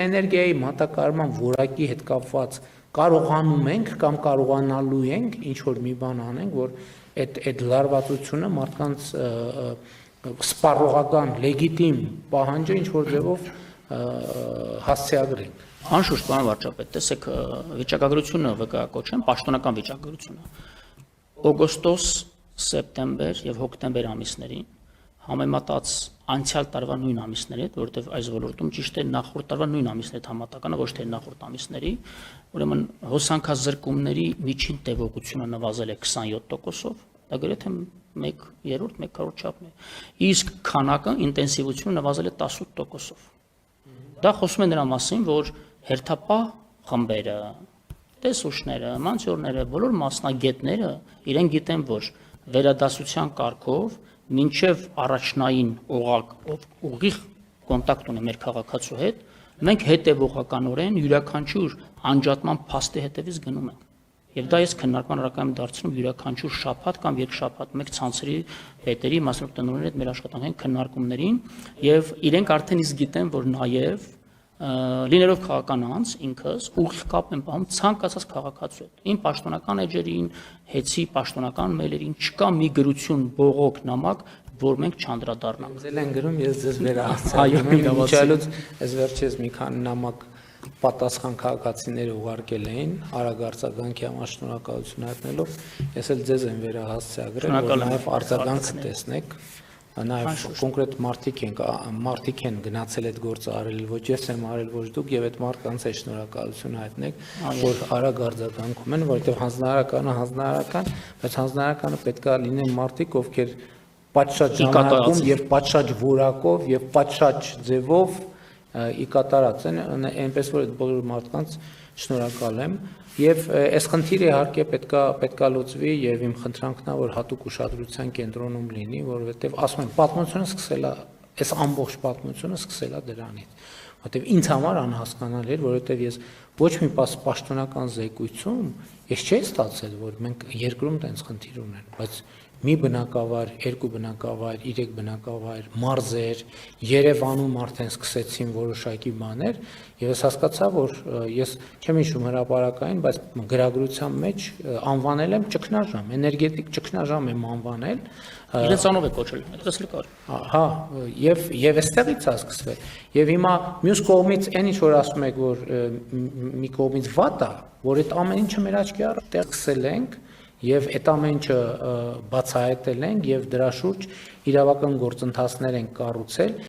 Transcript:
Էներգիայի մատակարարման որակի հետ կապված կարողանում ենք կամ կարողանալու ենք ինչ-որ մի բան անենք, որ այդ լարվածությունը մարդկանց սպառողական, լեգիտիմ պահանջը ինչ-որ ձևով հասցեագրենք։ Անշուշտ, պարոն վարչապետ, տեսեք, վիճակագրությունը վկայակոչեմ, պաշտոնական վիճակագրությունը։ Օգոստոս, սեպտեմբեր եւ հոկտեմբեր ամիսներին համեմատած անցյալ տարվա նույն ամիսների հետ, որովհետև այս ոլորտում ճիշտ է նախորդ տարվա նույն ամիսների հետ համատականը, ոչ թե նախորդ ամիսների, ուրեմն հոսանքազրկումների միջին տևողությունը նվազել է 27%-ով, դա գրեթե 1/3, 1/4 չափն է, իսկ քանակը, ինտենսիվությունը նվազել է 18%-ով։ Դա խոսում է նրա մասին, որ հերթապահ խմբերը, տեսուչները, մանցորները, բոլոր մասնագետները իրեն գիտեն, որ վերադասության կարգով մինչև առաջնային օղակ, ով ուղիղ կոնտակտ ունի մեր քաղաքացու հետ, մենք հետևողականորեն յուրաքանչյուր անջատման փաստի հետևից գնում ենք։ Եվ դա ես քննարկման առարկայում դարձնում յուրաքանչյուր շաբաթ կամ երկշաբաթ մեկ ցանցերի պետերի մասնավոր տնօրենների հետ մեր աշխատանքային քննարկումներին եւ իրենք արդեն իսկ գիտեն, որ նաեւ լինելով քաղաքական անձ ինքս ուղիղ կապ եմ պահում ցանկացած քաղաքացու հետ։ Իմ պաշտոնական էջերին, հեցի պաշտոնական մեյլերին չկա մի գրություն, բողոք, նամակ, որ մենք չանդրադառնանք։ Ձեզ են գրում, ես ձեզ վերահասցնում եմ։ Միջալուց այս վերջերս մի քանի նամակ պատասխան քաղաքացիները ուղարկել էին արագ արձագանքի համար շնորհակալություն հայտնելով, ես էլ ձեզ եմ վերահասցրել, որ նաև արձագանքը տեսնեք, նաև կոնկրետ մարդիկ են գնացել այդ գործը արել, ոչ ես եմ արել, ոչ դուք, եւ այդ մարդկանց է շնորհակալություն հայտնեք, որ արագ արձագանքում են, որովհետեւ հանձնարարական, բայց հանձնարարականը պետք է լինեն մարդիկ, ովքեր պատշաճ ժամանակում եւ պատշաճ որակով եւ պատշաճ ձևով ի կատարած են, այնպես որ այդ բոլոր մարդկանց շնորհակալ եմ եւ այս խնդիրը իհարկե պետքա լուծվի եւ իմ խնդրանքն է որ հատուկ ուշադրության կենտրոնում լինի, որովհետեւ ասում եմ պատմությունը սկսել է, այս ամբողջ պատմությունը սկսել է դրանից, որովհետեւ ինձ համար անհասկանալի էր, որովհետեւ ես ոչ մի պաշտոնական զեկույցում ես չէի ստացել, որ մենք երկրում տենց խնդիր ունեն, բայց մի բնակավայր, երկու բնակավայր, 3 բնակավայր, մարզեր, Երևանում արդեն սկսեցին որոշակի բաներ, եւ ես հասկացա, որ ես չեմ հիշում հրապարակային, բայց գրագրության մեջ անվանել եմ ճգնաժամ, էներգետիկ ճգնաժամ եմ անվանել։ Իրենց անով է կոչել, այդպես էլ կար։ Հա, եւ այստեղից է սկսվել։ Եվ հիմա մյուս կողմից այն ինչ որ ասում եք, որ մի կողմից վատ է, որ այդ ամեն ինչը մեր աչքի առաջ տեղսել ենք եւ այդ ամեն ինչը բացահայտել ենք եւ դրա շուրջ իրավական գործընթացներ ենք կառուցել